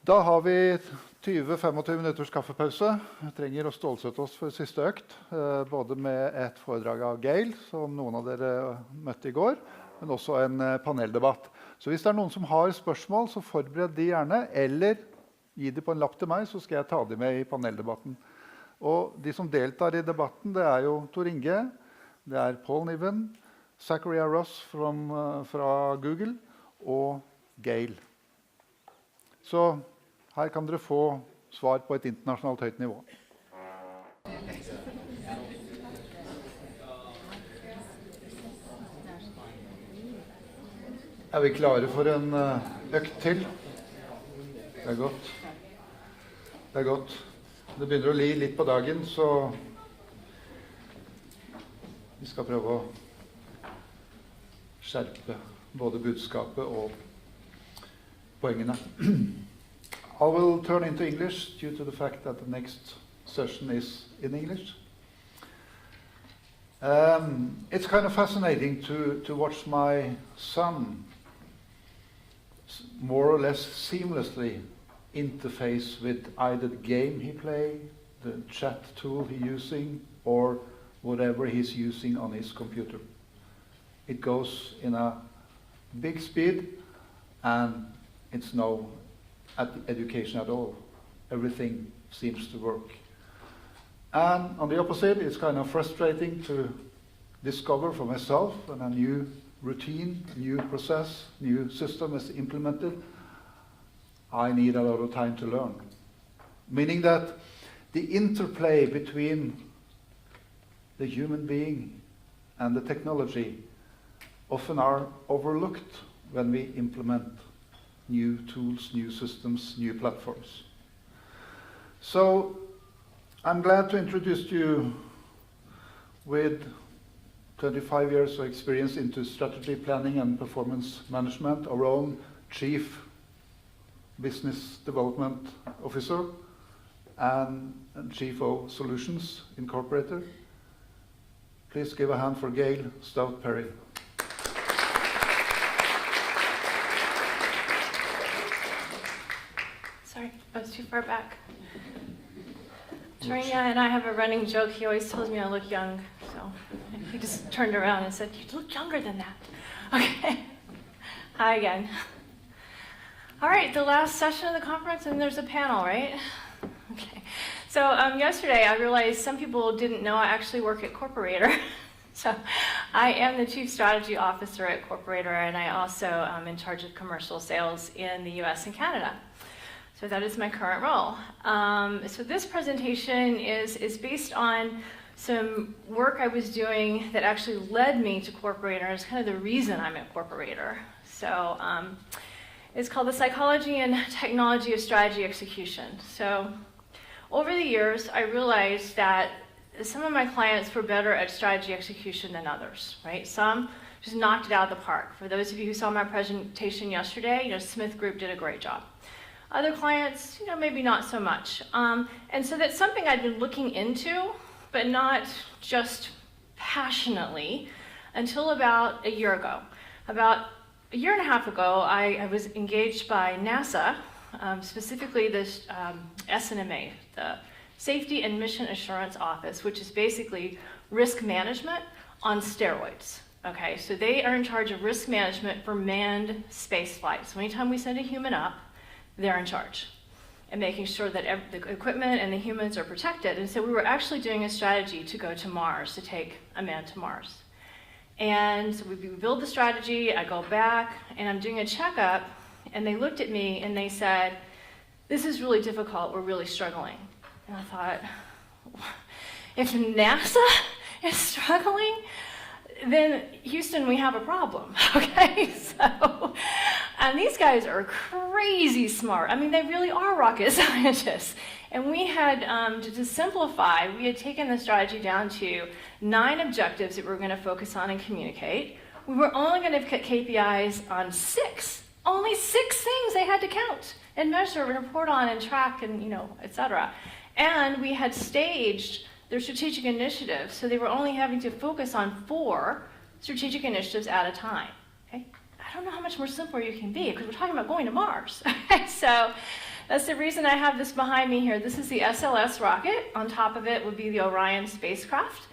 Da har vi 20-25 minutters kaffepause. Vi trenger å stålsette oss for siste økt, både med et foredrag av Gail, som noen av dere møtte i går, men også en paneldebatt. Så hvis det er noen som har spørsmål, så forbered de gjerne, eller gi de på en lapp til meg, så skal jeg ta de med i paneldebatten. Og de som deltar i debatten, det er jo Tor Inge, det er Paul Niven, Zachariah Ross fra Google og Gail. Så her kan dere få svar på et internasjonalt høyt nivå. Er vi klare for en økt til? Det er godt. Det er godt. Det begynner å li litt på dagen, så vi skal prøve å skjerpe både budskapet og poengene. I will turn into English due to the fact that the next session is in English. It's kind of fascinating to watch my son more or less seamlessly interface with either the game he plays, the chat tool he's using, or whatever he's using on his computer. It goes in a big speed, and it's no education at all. Everything seems to work. And on the opposite, it's kind of frustrating to discover for myself when a new routine, new process, new system is implemented. I need a lot of time to learn. Meaning that the interplay between the human being and the technology often are overlooked when we implement new tools, new systems, new platforms. So I'm glad to introduce you with 25 years of experience into strategy planning and performance management, our own Chief Business Development Officer and Chief of Solutions Incorporator. Please give a hand for Gail Stout-Perry. Sorry, I was too far back. Tarina and I have a running joke. He always tells me I look young, so he just turned around and said, "You look younger than that." Okay. Hi again. All right, the last session of the conference, and there's a panel, right? Okay. So yesterday I realized some people didn't know I actually work at Corporator. So I am the Chief Strategy Officer at Corporator, and I also am in charge of commercial sales in the US and Canada. So that is my current role. So this presentation is based on some work I was doing that actually led me to Corporator. It's kind of the reason I'm at Corporator. So it's called The Psychology and Technology of Strategy Execution. So over the years, I realized that some of my clients were better at strategy execution than others, right? Some just knocked it out of the park. For those of you who saw my presentation yesterday, Smith Group did a great job. Other clients, maybe not so much. And so that's something I've been looking into, but not just passionately, until about a year ago. About a year and a half ago, I was engaged by NASA, specifically this SNMA, the Safety and Mission Assurance Office, which is basically risk management on steroids. Okay, so they are in charge of risk management for manned space flights. So anytime we send a human up, they're in charge and making sure that the equipment and the humans are protected. And so we were actually doing a strategy to go to Mars, to take a man to Mars. And so we build the strategy, I go back, and I'm doing a checkup, and they looked at me and they said, "This is really difficult, we're really struggling." And I thought, if NASA is struggling, then Houston, we have a problem, okay? So, and these guys are crazy smart. I mean, they really are rocket scientists. And we had, to simplify, we had taken the strategy down to 9 objectives that we were going to focus on and communicate. We were only going to put KPIs on 6. Only 6 things they had to count and measure and report on and track and, et cetera. And we had staged their strategic initiatives, so they were only having to focus on 4 strategic initiatives at a time. Okay? I don't know how much more simpler you can be, because we're talking about going to Mars. So That's the reason I have this behind me here. This is the SLS rocket. On top of it would be the Orion spacecraft.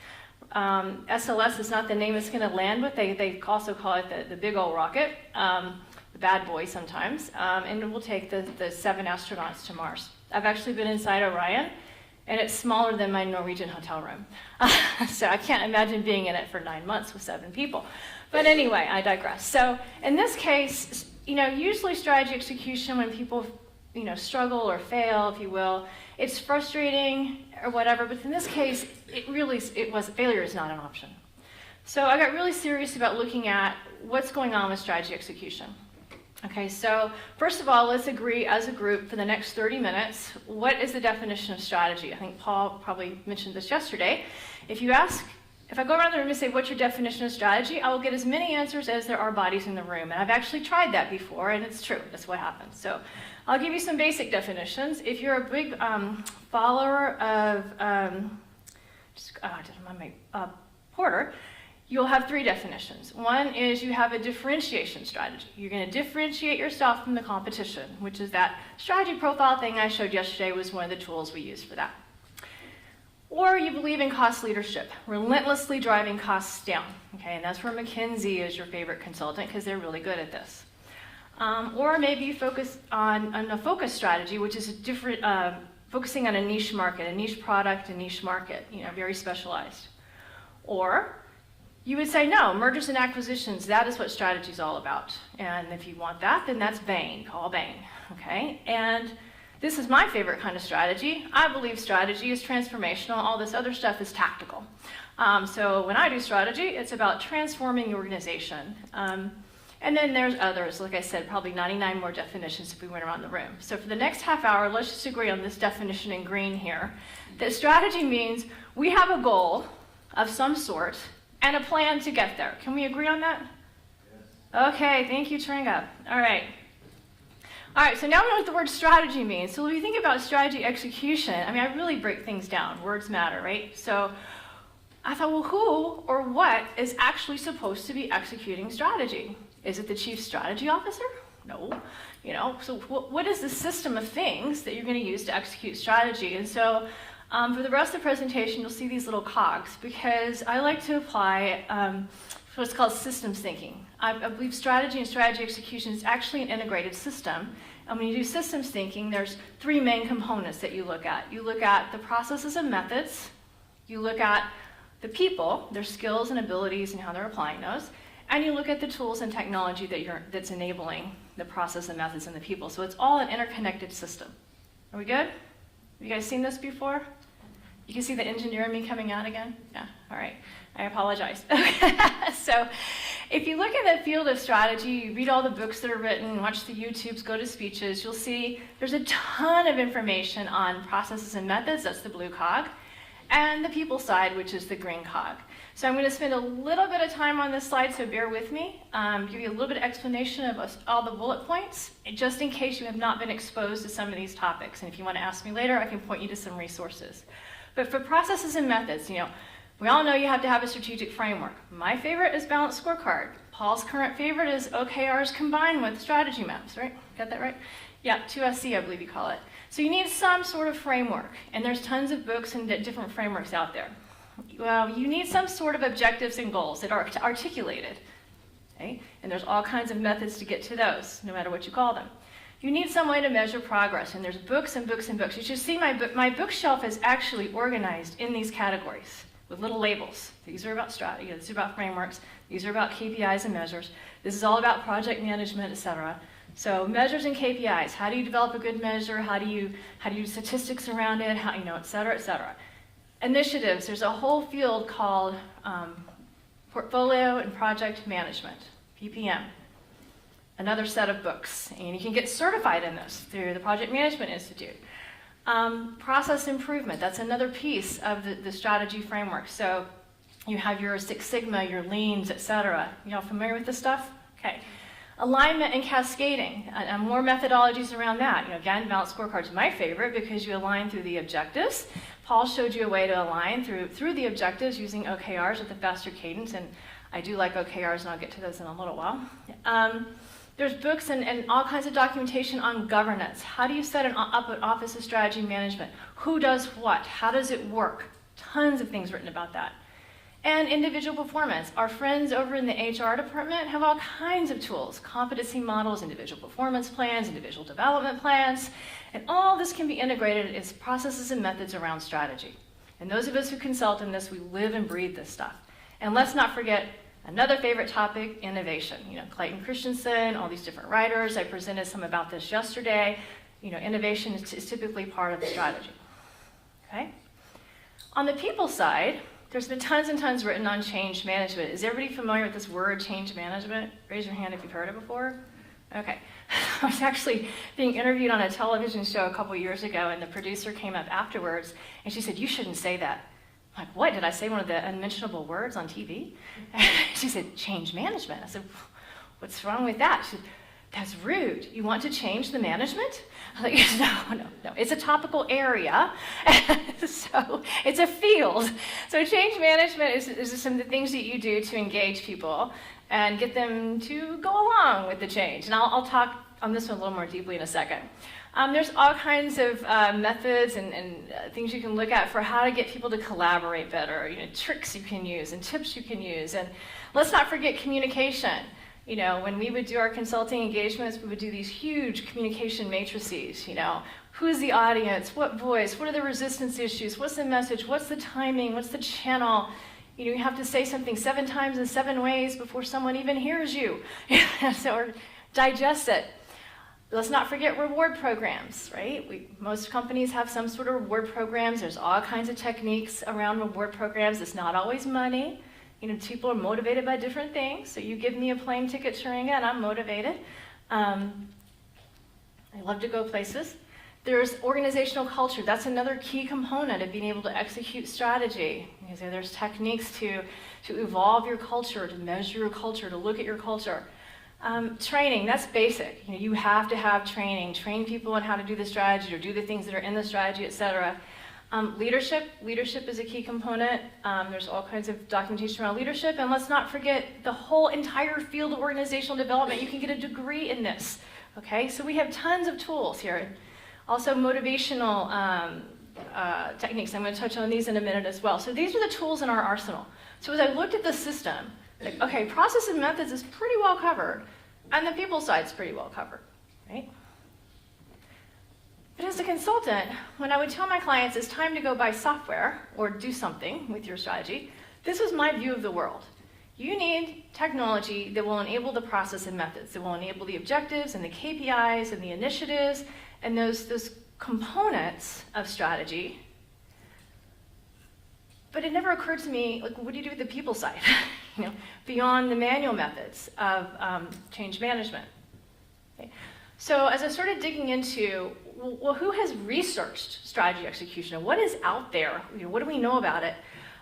SLS is not the name it's going to land with. They also call it the big old rocket, the bad boy sometimes, and it will take the 7 astronauts to Mars. I've actually been inside Orion, and it's smaller than my Norwegian hotel room. So I can't imagine being in it for 9 months with 7 people. But anyway, I digress. So in this case, usually strategy execution, when people struggle or fail, if you will, it's frustrating or whatever, but in this case, failure is not an option. So I got really serious about looking at what's going on with strategy execution. Okay, so first of all, let's agree as a group for the next 30 minutes, what is the definition of strategy? I think Paul probably mentioned this yesterday. If I go around the room and say, what's your definition of strategy? I will get as many answers as there are bodies in the room. And I've actually tried that before, and it's true. That's what happens. So I'll give you some basic definitions. If you're a big follower of Porter, you'll have 3 definitions. One is you have a differentiation strategy. You're going to differentiate yourself from the competition, which is that strategy profile thing I showed yesterday was one of the tools we used for that. Or you believe in cost leadership, relentlessly driving costs down. Okay, and that's where McKinsey is your favorite consultant because they're really good at this. Or maybe you focus on a focus strategy, which is a different, focusing on a niche market, a niche product, a niche market, very specialized. Or you would say, no, mergers and acquisitions, that is what strategy is all about. And if you want that, then that's Bain, call Bain, okay? And this is my favorite kind of strategy. I believe strategy is transformational. All this other stuff is tactical. So when I do strategy, it's about transforming the organization. And then there's others, like I said, probably 99 more definitions if we went around the room. So for the next half hour, let's just agree on this definition in green here. That strategy means we have a goal of some sort and a plan to get there. Can we agree on that? Yes. Okay, thank you, Tringa. All right. All right, so now we know what the word strategy means. So when we think about strategy execution, I really break things down. Words matter, right? So I thought, well, who or what is actually supposed to be executing strategy? Is it the chief strategy officer? No. So what is the system of things that you're going to use to execute strategy? And so for the rest of the presentation, you'll see these little cogs because I like to apply what's called systems thinking. I believe strategy and strategy execution is actually an integrated system. And when you do systems thinking, there's 3 main components that you look at. You look at the processes and methods. You look at the people, their skills and abilities and how they're applying those. And you look at the tools and technology that's enabling the process and methods and the people. So it's all an interconnected system. Are we good? Have you guys seen this before? You can see the engineer in me coming out again? Yeah, all right. I apologize. So if you look at the field of strategy, you read all the books that are written, watch the YouTubes, go to speeches, you'll see there's a ton of information on processes and methods, that's the blue cog, and the people side, which is the green cog. So I'm going to spend a little bit of time on this slide, so bear with me. Give you a little bit of explanation of all the bullet points, just in case you have not been exposed to some of these topics. And if you want to ask me later, I can point you to some resources. But for processes and methods, we all know you have to have a strategic framework. My favorite is balanced scorecard. Paul's current favorite is OKRs combined with strategy maps, right? Got that right? Yeah, 2SC, I believe you call it. So you need some sort of framework, and there's tons of books and different frameworks out there. Well, you need some sort of objectives and goals that are articulated, okay? And there's all kinds of methods to get to those, no matter what you call them. You need some way to measure progress, and there's books and books and books. You should see my bookshelf is actually organized in these categories with little labels. These are about strategy, these are about frameworks, these are about KPIs and measures. This is all about project management, etc. So measures and KPIs. How do you develop a good measure? How do you use statistics around it? How, et cetera, et cetera. Initiatives. There's a whole field called Portfolio and Project Management, PPM. Another set of books, and you can get certified in this through the Project Management Institute. Process improvement, that's another piece of the strategy framework. So you have your Six Sigma, your leans, etc. You all familiar with this stuff? Okay. Alignment and cascading, more methodologies around that. Again, balanced scorecard is my favorite because you align through the objectives. Paul showed you a way to align through the objectives using OKRs with a faster cadence, and I do like OKRs, and I'll get to those in a little while. There's books and all kinds of documentation on governance. How do you set up an office of strategy management? Who does what? How does it work? Tons of things written about that. And individual performance. Our friends over in the HR department have all kinds of tools, competency models, individual performance plans, individual development plans, and all this can be integrated as processes and methods around strategy. And those of us who consult in this, we live and breathe this stuff. And let's not forget another favorite topic, innovation. You know, Clayton Christensen, all these different writers. I presented some about this yesterday. You know, innovation is typically part of the strategy. Okay? On the people side, there's been tons and tons written on change management. Is everybody familiar with this word, change management? Raise your hand if you've heard it before. Okay. I was actually being interviewed on a television show a couple years ago, and the producer came up afterwards, and she said, "You shouldn't say that." I'm like, "What? Did I say one of the unmentionable words on TV?" And she said, "Change management." I said, "What's wrong with that?" She said, "That's rude. You want to change the management?" I'm like, no. It's a topical area, so it's a field. So change management is some of the things that you do to engage people and get them to go along with the change. And I'll talk on this one a little more deeply in a second. There's all kinds of methods and things you can look at for how to get people to collaborate better, you know, tricks you can use and tips you can use. And let's not forget communication. You know, when we would do our consulting engagements, we would do these huge communication matrices, you know. Who's the audience? What voice? What are the resistance issues? What's the message? What's the timing? What's the channel? You know, you have to say something 7 times in 7 ways before someone even hears you. Or digest it. Let's not forget reward programs, right? Most companies have some sort of reward programs. There's all kinds of techniques around reward programs. It's not always money. You know, people are motivated by different things. So you give me a plane ticket to Ringa and I'm motivated. I love to go places. There's organizational culture. That's another key component of being able to execute strategy. Because there's techniques to evolve your culture, to measure your culture, to look at your culture. Training, that's basic. You know, you have to have training. Train people on how to do the strategy or do the things that are in the strategy, etc. Leadership is a key component. There's all kinds of documentation around leadership. And let's not forget the whole entire field of organizational development. You can get a degree in this. Okay, so we have tons of tools here. Also motivational techniques. I'm going to touch on these in a minute as well. So these are the tools in our arsenal. So as I looked at the system, like, okay, process and methods is pretty well covered, and the people side's pretty well covered, right? But as a consultant, when I would tell my clients it's time to go buy software or do something with your strategy, this was my view of the world. You need technology that will enable the process and methods, that will enable the objectives and the KPIs and the initiatives and those components of strategy. But it never occurred to me, like, what do you do with the people side? You know, beyond the manual methods of change management. Okay. So as I started digging into, well, who has researched strategy execution? What is out there? You know, what do we know about it?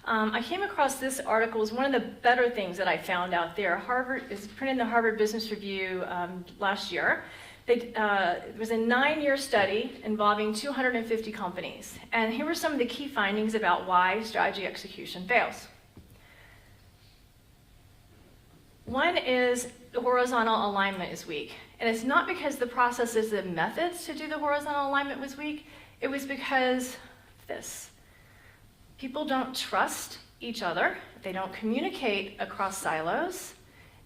I came across this article. It was one of the better things that I found out there. Harvard is printed in the Harvard Business Review last year. It was a 9-year study involving 250 companies. And here were some of the key findings about why strategy execution fails. One is the horizontal alignment is weak. And it's not because the processes and methods to do the horizontal alignment was weak. It was because of this. People don't trust each other. They don't communicate across silos.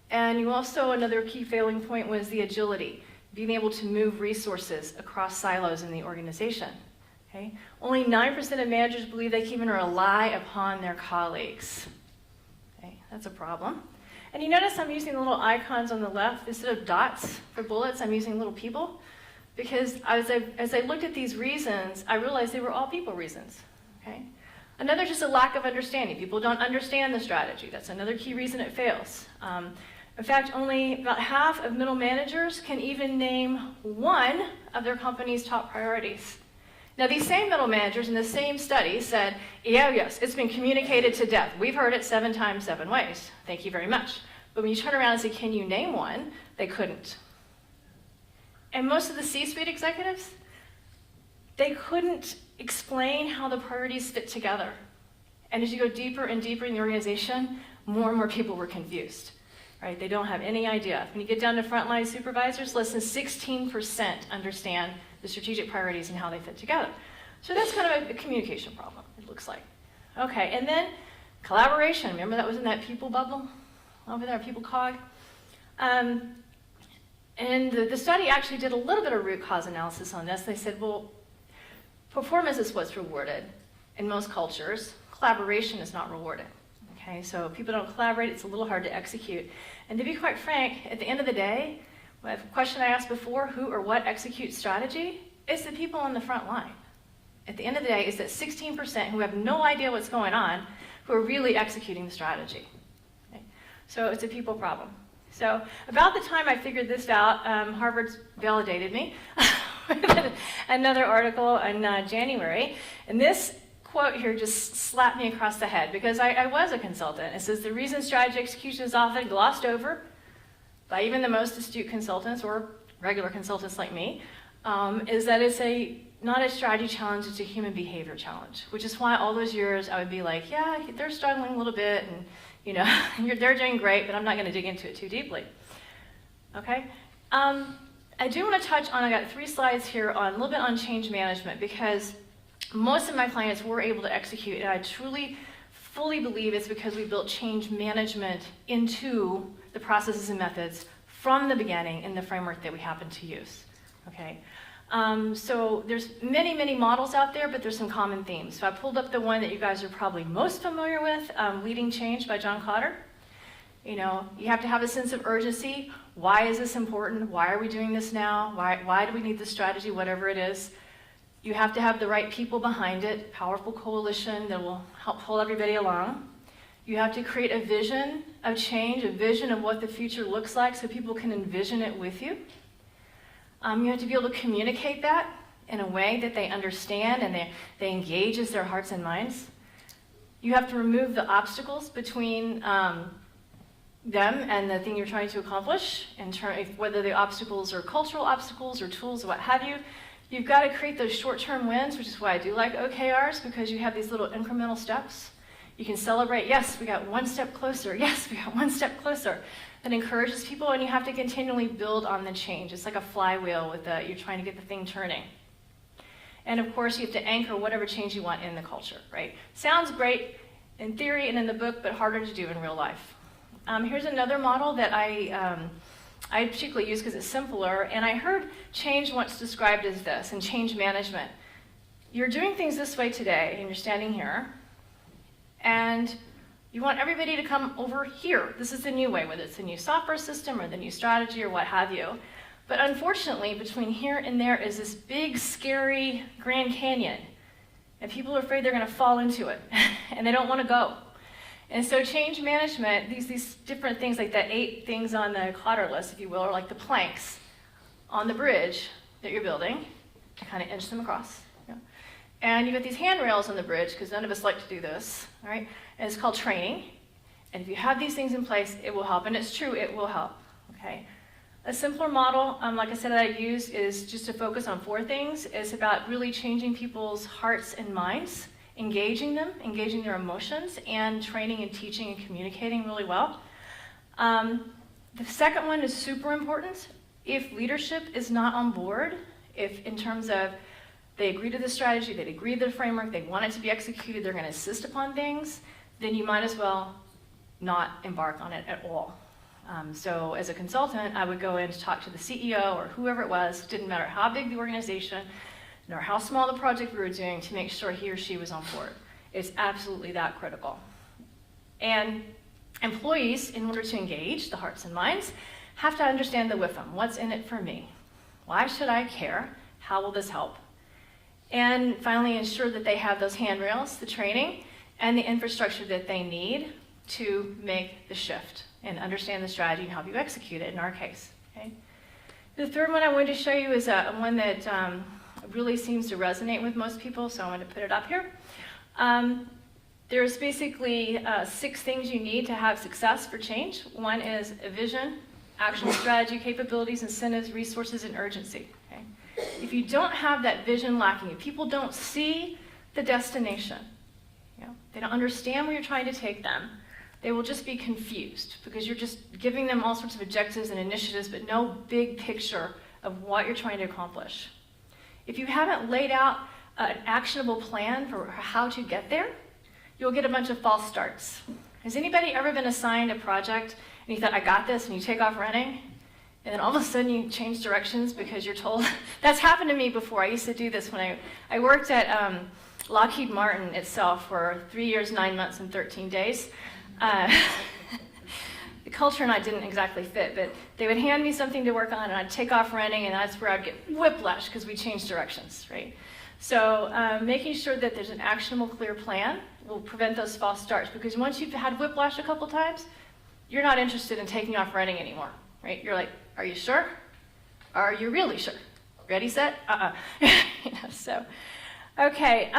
And you also, another key failing point was the agility, being able to move resources across silos in the organization. Okay? Only 9% of managers believe they can even rely upon their colleagues. Okay? That's a problem. And you notice I'm using the little icons on the left. Instead of dots for bullets, I'm using little people. Because as I looked at these reasons, I realized they were all people reasons. Okay? Another, just a lack of understanding. People don't understand the strategy. That's another key reason it fails. In fact, only about half of middle managers can even name one of their company's top priorities. Now, these same middle managers in the same study said, yeah, yes, it's been communicated to death. We've heard it 7 times, 7 ways. Thank you very much. But when you turn around and say, can you name one? They couldn't. And most of the C-suite executives, they couldn't explain how the priorities fit together. And as you go deeper and deeper in the organization, more and more people were confused. right? They don't have any idea. When you get down to frontline supervisors, less than 16% understand the strategic priorities and how they fit together. So that's kind of a communication problem, it looks like. Okay, and then collaboration. Remember that was in that people bubble over there, people cog? And the study actually did a little bit of root cause analysis on this. They said, well, performance is what's rewarded in most cultures. Collaboration is not rewarded. Okay, so if people don't collaborate, it's a little hard to execute. And to be quite frank, at the end of the day, the question I asked before, who or what executes strategy, it's the people on the front line. At the end of the day, it's that 16% who have no idea what's going on who are really executing the strategy. Okay? So it's a people problem. So about the time I figured this out, Harvard validated me with another article in January. And this quote here just slapped me across the head because I was a consultant. It says, the reason strategy execution is often glossed over by even the most astute consultants or regular consultants like me is that it's not a strategy challenge, it's a human behavior challenge, which is why all those years I would be like, yeah, they're struggling a little bit, and you know, they're doing great, but I'm not going to dig into it too deeply. Okay? I do want to touch on, I got 3 slides here on a little bit on change management, because most of my clients were able to execute, and I truly, fully believe it's because we built change management into the processes and methods from the beginning in the framework that we happen to use. Okay? So there's many, many models out there, but there's some common themes. So I pulled up the one that you guys are probably most familiar with, Leading Change by John Kotter. You know, you have to have a sense of urgency. Why is this important? Why are we doing this now? Why do we need this strategy, whatever it is? You have to have the right people behind it, powerful coalition that will help pull everybody along. You have to create a vision of change, a vision of what the future looks like so people can envision it with you. You have to be able to communicate that in a way that they understand and they engage as their hearts and minds. You have to remove the obstacles between them and the thing you're trying to accomplish, whether the obstacles are cultural obstacles or tools or what have you. You've got to create those short-term wins, which is why I do like OKRs, because you have these little incremental steps. You can celebrate, yes, we got one step closer, yes, we got one step closer. That encourages people, and you have to continually build on the change. It's like a flywheel with you're trying to get the thing turning. And of course, you have to anchor whatever change you want in the culture, right? Sounds great in theory and in the book, but harder to do in real life. Here's another model that I particularly use because it's simpler, and I heard change once described as this, and change management. You're doing things this way today, and you're standing here, and you want everybody to come over here. This is the new way, whether it's the new software system or the new strategy or what have you. But unfortunately, between here and there is this big, scary Grand Canyon. And people are afraid they're going to fall into it. And they don't want to go. And so change management, these different things, like the 8 things on the Kotter list, if you will, are like the planks on the bridge that you're building to kind of inch them across. You know? And you've got these handrails on the bridge, because none of us like to do this, all right? And it's called training. And if you have these things in place, it will help. And it's true, it will help, okay? A simpler model, like I said, that I use is just to focus on 4 things. It's about really changing people's hearts and minds, engaging them, engaging their emotions, and training and teaching and communicating really well. The second one is super important. If leadership is not on board, if in terms of they agree to the strategy, they agree to the framework, they want it to be executed, they're going to insist upon things, then you might as well not embark on it at all. So as a consultant, I would go in to talk to the CEO or whoever it was, didn't matter how big the organization, nor how small the project we were doing, to make sure he or she was on board. It's absolutely that critical. And employees, in order to engage the hearts and minds, have to understand the WIFM. What's in it for me? Why should I care? How will this help? And finally, ensure that they have those handrails, the training, and the infrastructure that they need to make the shift and understand the strategy and help you execute it in our case. Okay? The third one I wanted to show you is one that really seems to resonate with most people, so I'm going to put it up here. There's basically 6 things you need to have success for change. One is a vision, actionable strategy, capabilities, incentives, resources, and urgency. Okay? If you don't have that vision lacking, if people don't see the destination, you know, they don't understand where you're trying to take them, They will just be confused because you're just giving them all sorts of objectives and initiatives, but no big picture of what you're trying to accomplish. If you haven't laid out an actionable plan for how to get there, you'll get a bunch of false starts. Has anybody ever been assigned a project and you thought, I got this, and you take off running? And then all of a sudden you change directions because you're told. That's happened to me before. I used to do this when I worked at Lockheed Martin itself for 3 years, 9 months, and 13 days. The culture and I didn't exactly fit, but they would hand me something to work on and I'd take off running, and that's where I'd get whiplash because we changed directions, right? So making sure that there's an actionable, clear plan will prevent those false starts, because once you've had whiplash a couple times, you're not interested in taking off running anymore, right? You're like, are you sure? Are you really sure? Ready, set? So, okay.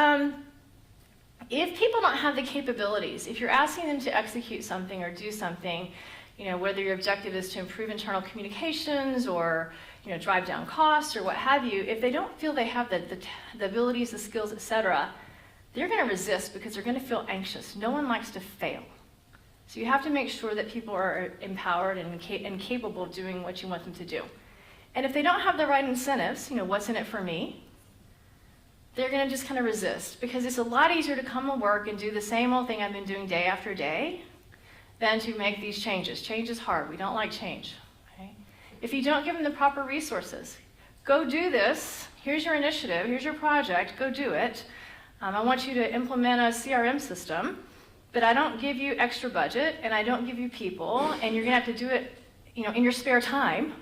If people don't have the capabilities, if you're asking them to execute something or do something, whether your objective is to improve internal communications or drive down costs or what have you, if they don't feel they have the abilities, the skills, etc., they're going to resist because they're going to feel anxious. No one likes to fail. So you have to make sure that people are empowered and capable of doing what you want them to do. And if they don't have the right incentives, what's in it for me, they're going to just kind of resist, because it's a lot easier to come to work and do the same old thing I've been doing day after day than to make these changes. Change is hard. We don't like change. Okay? If you don't give them the proper resources, go do this. Here's your initiative. Here's your project. Go do it. I want you to implement a CRM system, but I don't give you extra budget, and I don't give you people, and you're going to have to do it in your spare time.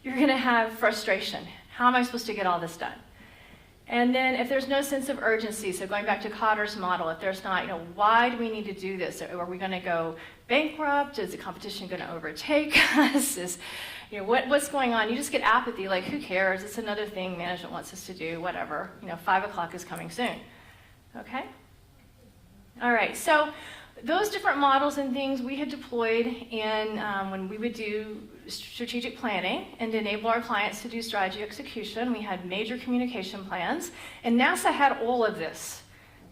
You're going to have frustration. How am I supposed to get all this done? And then if there's no sense of urgency, so going back to Cotter's model, if there's not, why do we need to do this? Are we going to go bankrupt? Is the competition going to overtake us? What's going on? You just get apathy, like, who cares? It's another thing management wants us to do, whatever. 5 o'clock is coming soon. Okay? All right, so those different models and things we had deployed in when we would do strategic planning and to enable our clients to do strategy execution. We had major communication plans, and NASA had all of this.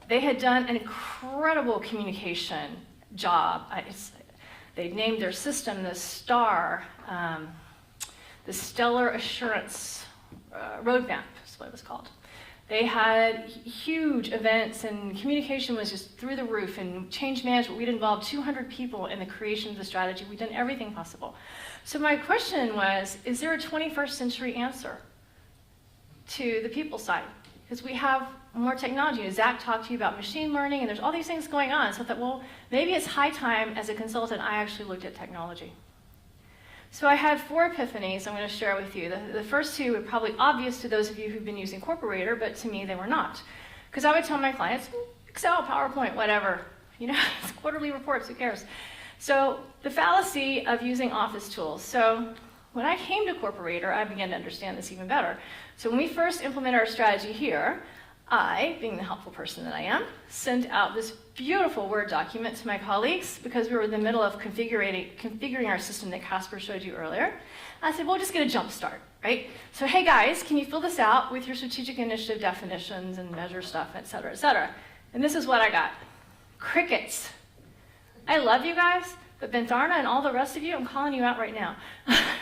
They had done an incredible communication job. They named their system the STAR, the Stellar Assurance Roadmap is what it was called. They had huge events, and communication was just through the roof, and change management, we'd involved 200 people in the creation of the strategy. We'd done everything possible. So my question was, is there a 21st century answer to the people side? Because we have more technology. Zach talked to you about machine learning, and there's all these things going on. So I thought, well, maybe it's high time as a consultant I actually looked at technology. So I had 4 epiphanies I'm going to share with you. The first 2 were probably obvious to those of you who've been using Corporator, but to me they were not. Because I would tell my clients, Excel, PowerPoint, whatever. It's quarterly reports, who cares? So the fallacy of using office tools. So when I came to Corporator, I began to understand this even better. So when we first implemented our strategy here, I, being the helpful person that I am, sent out this beautiful Word document to my colleagues because we were in the middle of configuring our system that Casper showed you earlier. I said, well, just get a jump start, right? So, hey guys, can you fill this out with your strategic initiative definitions and measure stuff, et cetera, et cetera? And this is what I got. Crickets. I love you guys, but Bentharna and all the rest of you, I'm calling you out right now.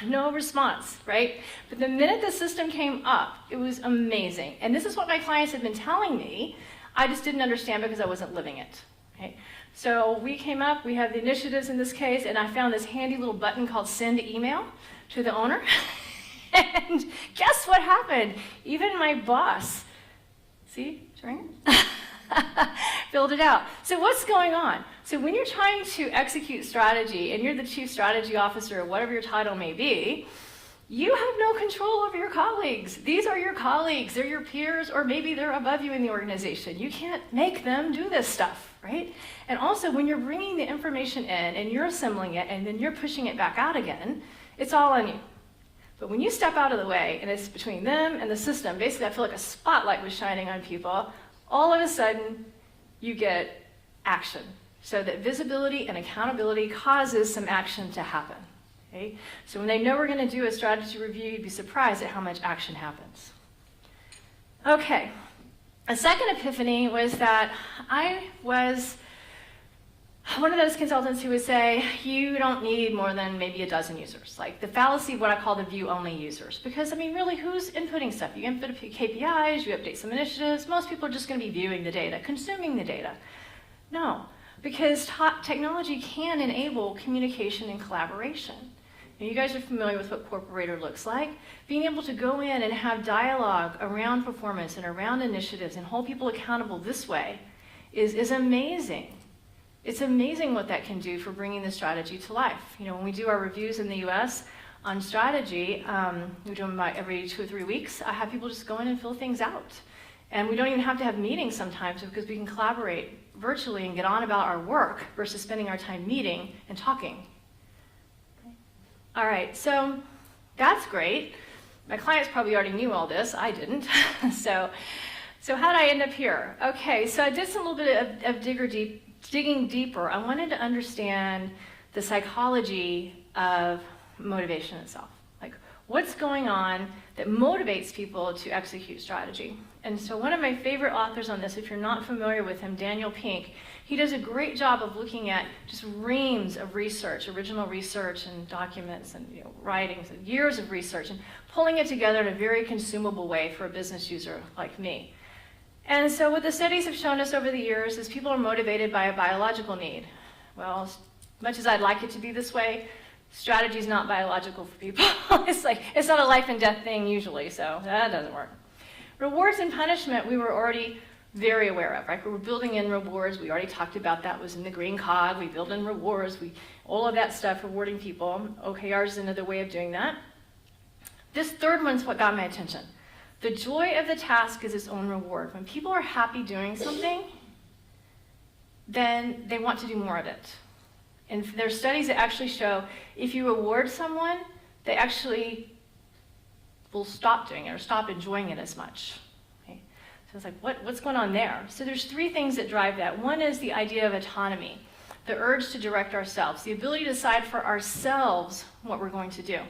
No response, right? But the minute the system came up, it was amazing. And this is what my clients had been telling me. I just didn't understand because I wasn't living it. Okay? So we came up, we had the initiatives in this case, and I found this handy little button called send email to the owner. And guess what happened? Even my boss, see, filled it out. So what's going on? So when you're trying to execute strategy and you're the chief strategy officer or whatever your title may be, you have no control over your colleagues. These are your colleagues. They're your peers, or maybe they're above you in the organization. You can't make them do this stuff, right? And also, when you're bringing the information in and you're assembling it and then you're pushing it back out again, it's all on you. But when you step out of the way and it's between them and the system, basically I feel like a spotlight was shining on people, all of a sudden you get action. So that visibility and accountability causes some action to happen. Okay? So when they know we're going to do a strategy review, you'd be surprised at how much action happens. Okay, a second epiphany was that I was one of those consultants who would say, you don't need more than maybe a dozen users. Like the fallacy, what I call the view-only users. Because, I mean, really, who's inputting stuff? You input KPIs, you update some initiatives. Most people are just going to be viewing the data, consuming the data. No, because technology can enable communication and collaboration. And you guys are familiar with what Corporator looks like. Being able to go in and have dialogue around performance and around initiatives and hold people accountable this way is amazing. It's amazing what that can do for bringing the strategy to life. You know, when we do our reviews in the US on strategy, we do them about every 2 or 3 weeks. I have people just go in and fill things out. And we don't even have to have meetings sometimes because we can collaborate virtually and get on about our work versus spending our time meeting and talking. All right, so that's great. My clients probably already knew all this. I didn't. So how did I end up here? Okay, so I did some little bit of digging deeper. I wanted to understand the psychology of motivation itself. Like, what's going on that motivates people to execute strategy? And so one of my favorite authors on this, if you're not familiar with him, Daniel Pink, he does a great job of looking at just reams of research, original research and documents and writings and years of research and pulling it together in a very consumable way for a business user like me. And so what the studies have shown us over the years is people are motivated by a biological need. Well, as much as I'd like it to be this way, strategy is not biological for people. It's not a life and death thing usually, so that doesn't work. Rewards and punishment we were already very aware of, right? We were building in rewards. We already talked about that was in the green cog. We build in rewards. All of that stuff, rewarding people. OKRs is another way of doing that. This third one's what got my attention. The joy of the task is its own reward. When people are happy doing something, then they want to do more of it. And there are studies that actually show if you reward someone, they actually will stop doing it or stop enjoying it as much. Okay? So it's like, what's going on there? So there's 3 things that drive that. One is the idea of autonomy, the urge to direct ourselves, the ability to decide for ourselves what we're going to do.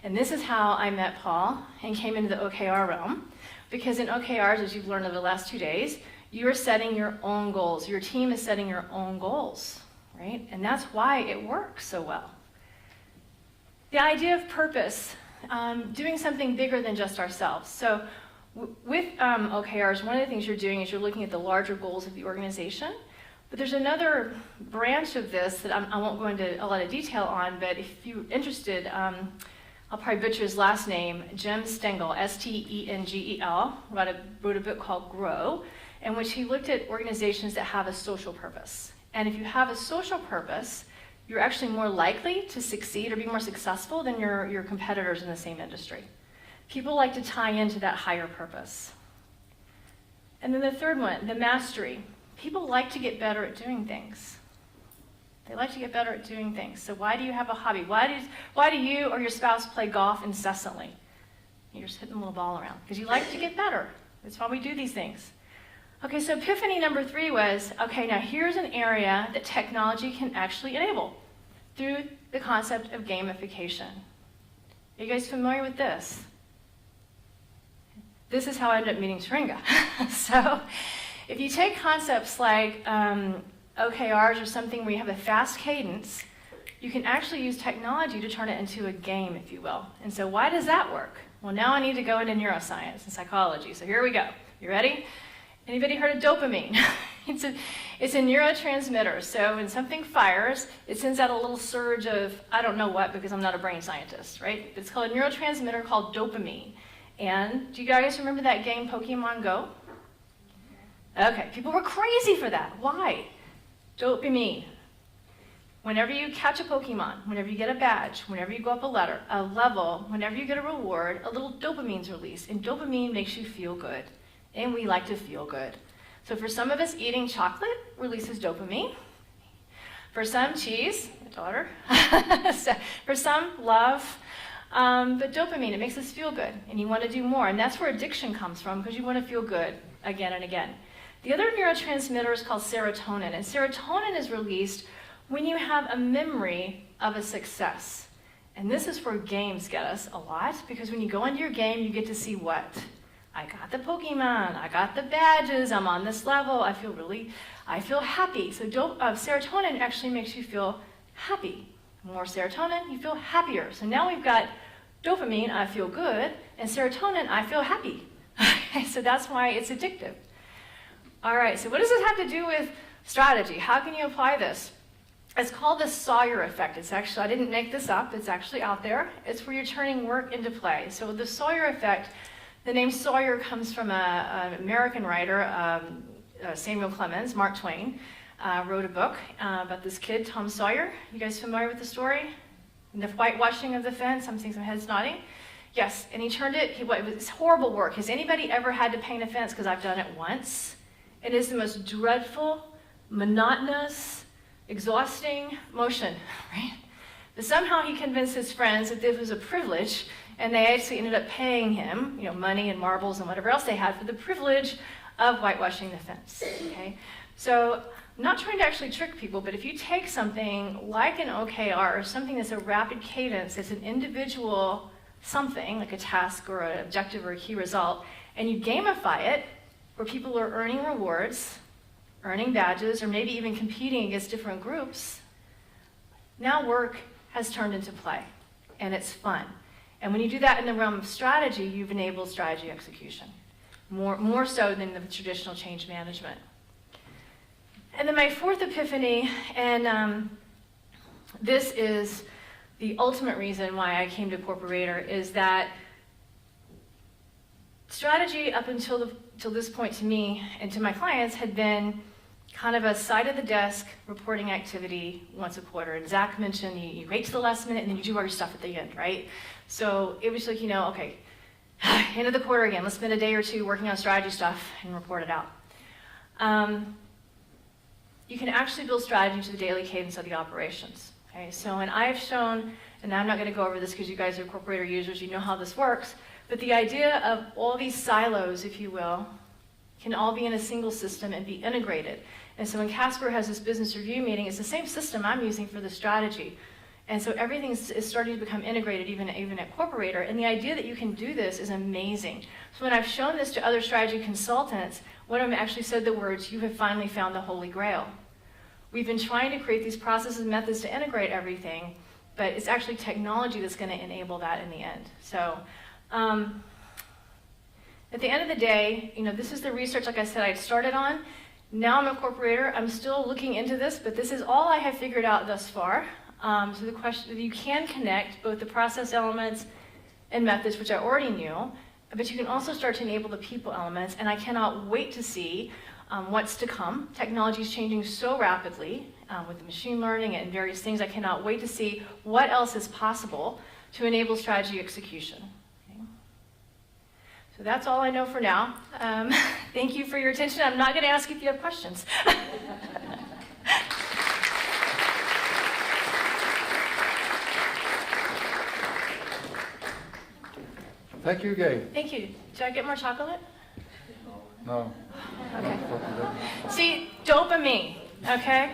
And this is how I met Paul and came into the OKR realm. Because in OKRs, as you've learned over the last 2 days, you're setting your own goals. Your team is setting your own goals, right? And that's why it works so well. The idea of purpose, doing something bigger than just ourselves. So with OKRs, one of the things you're doing is you're looking at the larger goals of the organization. But there's another branch of this that I won't go into a lot of detail on, but if you're interested, I'll probably butcher his last name, Jim Stengel, S-T-E-N-G-E-L, wrote a book called Grow, in which he looked at organizations that have a social purpose. And if you have a social purpose, you're actually more likely to succeed or be more successful than your competitors in the same industry. People like to tie into that higher purpose. And then the third one, the mastery. People like to get better at doing things. They like to get better at doing things. So why do you have a hobby? Why do you or your spouse play golf incessantly? You're just hitting a little ball around because you like to get better. That's why we do these things. Okay, so epiphany number 3 was, okay, now here's an area that technology can actually enable through the concept of gamification. Are you guys familiar with this? This is how I ended up meeting Syringa. So if you take concepts like OKRs or something where you have a fast cadence, you can actually use technology to turn it into a game, if you will. And so why does that work? Well, now I need to go into neuroscience and psychology. So here we go. You ready? Anybody heard of dopamine? It's a neurotransmitter. So when something fires, it sends out a little surge of, I don't know what, because I'm not a brain scientist, right? It's called a neurotransmitter called dopamine. And do you guys remember that game Pokemon Go? Okay, people were crazy for that. Why? Dopamine. Whenever you catch a Pokemon, whenever you get a badge, whenever you go up a level, whenever you get a reward, a little dopamine's released. And dopamine makes you feel good. And we like to feel good. So for some of us, eating chocolate releases dopamine. For some, cheese, my daughter. For some, love. But dopamine, it makes us feel good. And you want to do more. And that's where addiction comes from, because you want to feel good again and again. The other neurotransmitter is called serotonin. And serotonin is released when you have a memory of a success. And this is where games get us a lot, because when you go into your game, you get to see what? I got the Pokemon, I got the badges, I'm on this level, I feel happy. So serotonin actually makes you feel happy. More serotonin, you feel happier. So now we've got dopamine, I feel good, and serotonin, I feel happy. So that's why it's addictive. All right, so what does this have to do with strategy? How can you apply this? It's called the Sawyer Effect. It's actually, I didn't make this up, it's actually out there. It's where you're turning work into play. So the Sawyer Effect, the name Sawyer comes from an American writer, Samuel Clemens, Mark Twain, wrote a book about this kid, Tom Sawyer. You guys familiar with the story? The whitewashing of the fence, I'm seeing some heads nodding. Yes, and he turned it, it was horrible work. Has anybody ever had to paint a fence? Because I've done it once. It is the most dreadful, monotonous, exhausting motion, right? But somehow he convinced his friends that this was a privilege, and they actually ended up paying him, money and marbles and whatever else they had for the privilege of whitewashing the fence, okay? So I'm not trying to actually trick people, but if you take something like an OKR, or something that's a rapid cadence, it's an individual something, like a task or an objective or a key result, and you gamify it, where people are earning rewards, earning badges, or maybe even competing against different groups, now work has turned into play, and it's fun. And when you do that in the realm of strategy, you've enabled strategy execution, more so than the traditional change management. And then my fourth epiphany, and this is the ultimate reason why I came to Corporator, is that strategy up until this point to me and to my clients had been kind of a side of the desk reporting activity once a quarter. And Zach mentioned you wait till the last minute and then you do all your stuff at the end, right? So it was like, okay, end of the quarter again, let's spend a day or two working on strategy stuff and report it out. You can actually build strategy into the daily cadence of the operations. Okay, so and I've shown, and I'm not going to go over this because you guys are Corporator users, you know how this works, but the idea of all these silos, if you will, can all be in a single system and be integrated. And so when Casper has this business review meeting, it's the same system I'm using for the strategy. And so everything is starting to become integrated even at Corporator. And the idea that you can do this is amazing. So when I've shown this to other strategy consultants, one of them actually said the words, "You have finally found the Holy Grail." We've been trying to create these processes and methods to integrate everything, but it's actually technology that's going to enable that in the end. So at the end of the day, this is the research, like I said, I started on. Now I'm a Corporator. I'm still looking into this, but this is all I have figured out thus far. So the question, you can connect both the process elements and methods, which I already knew, but you can also start to enable the people elements, and I cannot wait to see what's to come. Technology is changing so rapidly with the machine learning and various things. I cannot wait to see what else is possible to enable strategy execution. Okay. So that's all I know for now. Thank you for your attention. I'm not going to ask if you have questions. Thank you, Gail. Thank you. Do I get more chocolate? No. Okay. See, dopamine, okay?